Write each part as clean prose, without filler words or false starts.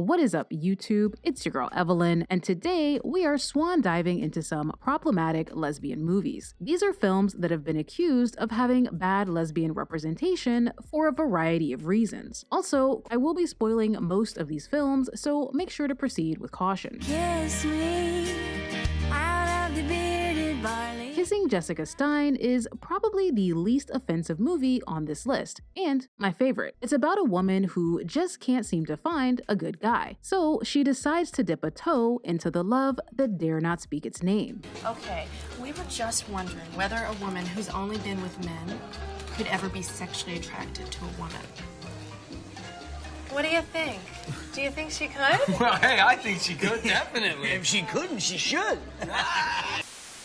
What is up, YouTube? It's your girl Evelyn, and today we are swan diving into some problematic lesbian movies. These are films that have been accused of having bad lesbian representation for a variety of reasons. Also, I will be spoiling most of these films, so make sure to proceed with caution. Kiss me out of the bearded barley. Kissing Jessica Stein is probably the least offensive movie on this list, and my favorite. It's about a woman who just can't seem to find a good guy, so she decides to dip a toe into the love that dare not speak its name. Okay, we were just wondering whether a woman who's only been with men could ever be sexually attracted to a woman. What do you think? Do you think she could? Well, hey, I think she could, definitely. If she couldn't, she should.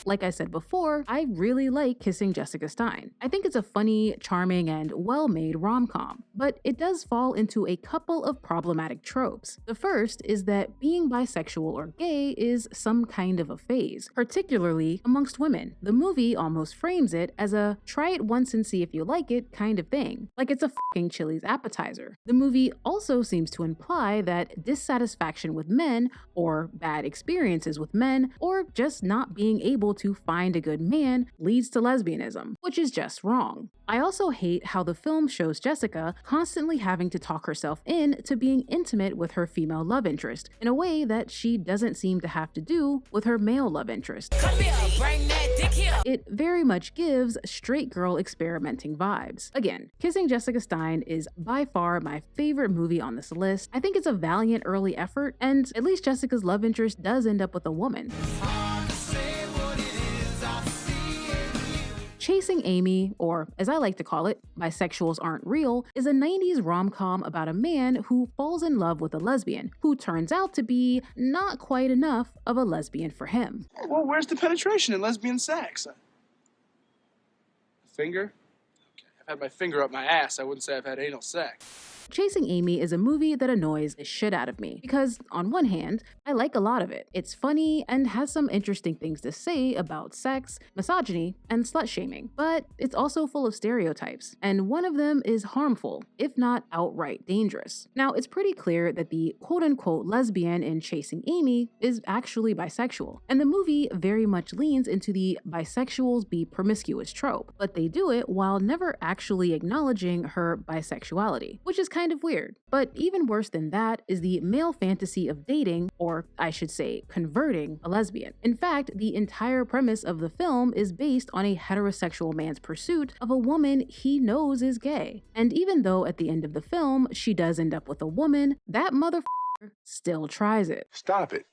Like I said before, I really like Kissing Jessica Stein. I think it's a funny, charming, and well-made rom-com, but it does fall into a couple of problematic tropes. The first is that being bisexual or gay is some kind of a phase, particularly amongst women. The movie almost frames it as a try it once and see if you like it kind of thing, like it's a fucking Chili's appetizer. The movie also seems to imply that dissatisfaction with men, or bad experiences with men, or just not being able to find a good man leads to lesbianism, which is just wrong. I also hate how the film shows Jessica constantly having to talk herself into being intimate with her female love interest in a way that she doesn't seem to have to do with her male love interest. Come here, bring that dick here. It very much gives straight girl experimenting vibes. Again, Kissing Jessica Stein is by far my favorite movie on this list. I think it's a valiant early effort, and at least Jessica's love interest does end up with a woman. Chasing Amy, or as I like to call it, Bisexuals Aren't Real, is a 90s rom-com about a man who falls in love with a lesbian, who turns out to be not quite enough of a lesbian for him. Well, where's the penetration in lesbian sex? A finger? Okay, I've had my finger up my ass. I wouldn't say I've had anal sex. Chasing Amy is a movie that annoys the shit out of me because, on one hand, I like a lot of it. It's funny and has some interesting things to say about sex, misogyny, and slut-shaming, but it's also full of stereotypes, and one of them is harmful, if not outright dangerous. Now, it's pretty clear that the quote-unquote lesbian in Chasing Amy is actually bisexual, and the movie very much leans into the bisexuals be promiscuous trope, but they do it while never actually acknowledging her bisexuality, which is kind of weird. But even worse than that is the male fantasy of dating, or I should say converting, a lesbian. In fact, the entire premise of the film is based on a heterosexual man's pursuit of a woman he knows is gay. And even though at the end of the film she does end up with a woman, that motherfucker still tries it. Stop it.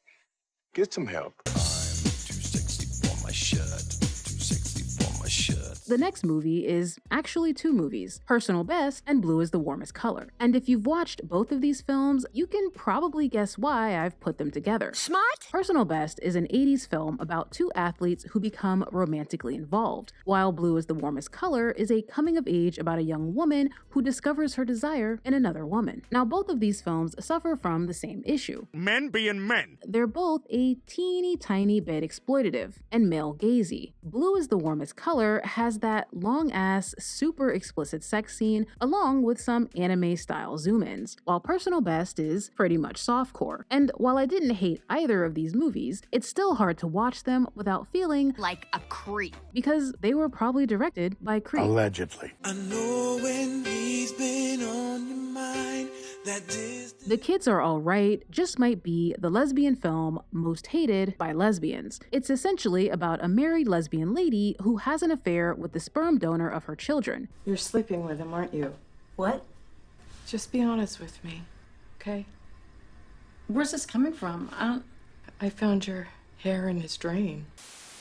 Get some help. I'm too sexy for my shirt. Too sexy for my shirt. The next movie is actually two movies, Personal Best and Blue is the Warmest Color. And if you've watched both of these films, you can probably guess why I've put them together. Smart? Personal Best is an 80s film about two athletes who become romantically involved, while Blue is the Warmest Color is a coming of age about a young woman who discovers her desire in another woman. Now, both of these films suffer from the same issue. Men being men. They're both a teeny tiny bit exploitative and male gazy. Blue is the Warmest Color has that long-ass, super explicit sex scene along with some anime-style zoom-ins, while Personal Best is pretty much softcore. And while I didn't hate either of these movies, it's still hard to watch them without feeling Like a creep. because they were probably directed by Creep. Allegedly. I know when he's been on your mind, that The Kids Are Alright just might be the lesbian film most hated by lesbians. It's essentially about a married lesbian lady who has an affair with the sperm donor of her children. You're sleeping with him, aren't you? What? Just be honest with me, okay? Where's this coming from? I found your hair in his drain.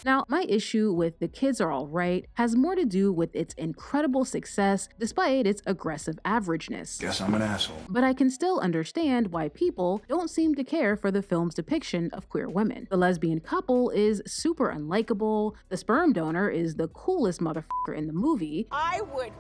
Now, my issue with The Kids Are Alright has more to do with its incredible success despite its aggressive averageness. Guess I'm an asshole. But I can still understand why people don't seem to care for the film's depiction of queer women. The lesbian couple is super unlikable, the sperm donor is the coolest motherfucker in the movie, I would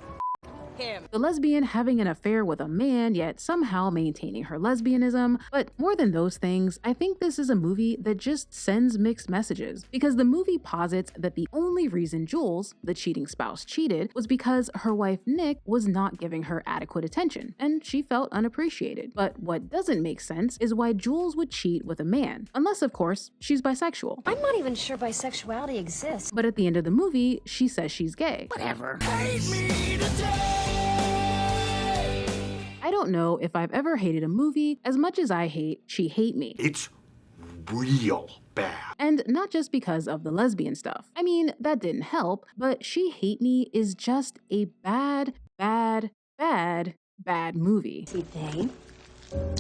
him. The lesbian having an affair with a man, yet somehow maintaining her lesbianism. But more than those things, I think this is a movie that just sends mixed messages, because the movie posits that the only reason Jules, the cheating spouse, cheated was because her wife Nick was not giving her adequate attention, and she felt unappreciated. But what doesn't make sense is why Jules would cheat with a man, unless of course she's bisexual. I'm not even sure bisexuality exists. But at the end of the movie, she says she's gay. Whatever. I don't know if I've ever hated a movie as much as I hate She Hate Me. It's real bad. And not just because of the lesbian stuff. I mean, that didn't help, but She Hate Me is just a bad movie. See, they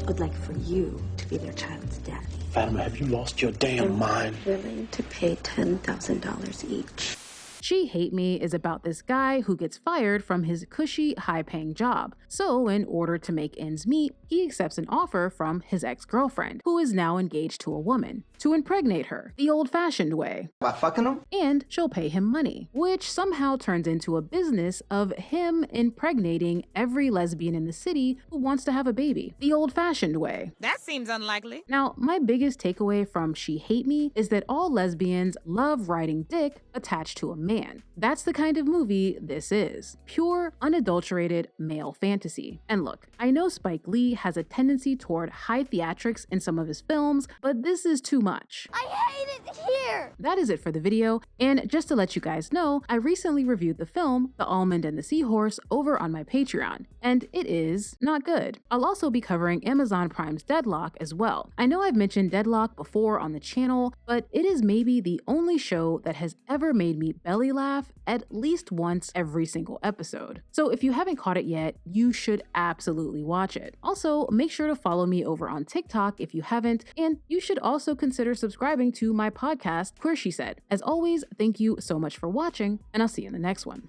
would like for you to be their child's daddy. Fatima, have you lost your damn mind? Willing to pay $10,000 each. She Hate Me is about this guy who gets fired from his cushy, high-paying job. So in order to make ends meet, he accepts an offer from his ex-girlfriend, who is now engaged to a woman, to impregnate her the old-fashioned way. By fucking him? And she'll pay him money, which somehow turns into a business of him impregnating every lesbian in the city who wants to have a baby the old-fashioned way. That seems unlikely. Now, my biggest takeaway from She Hate Me is that all lesbians love riding dick attached to a man. That's the kind of movie this is. Pure, unadulterated male fantasy. And look, I know Spike Lee has a tendency toward high theatrics in some of his films, but this is too much. I hate it here! That is it for the video, and just to let you guys know, I recently reviewed the film The Almond and the Seahorse over on my Patreon, and it is not good. I'll also be covering Amazon Prime's Deadlock as well. I know I've mentioned Deadlock before on the channel, but it is maybe the only show that has ever made me belly laugh at least once every single episode. So if you haven't caught it yet, you should absolutely watch it. Also, make sure to follow me over on TikTok if you haven't, and you should also consider subscribing to my podcast, Queer She Said. As always, thank you so much for watching, and I'll see you in the next one.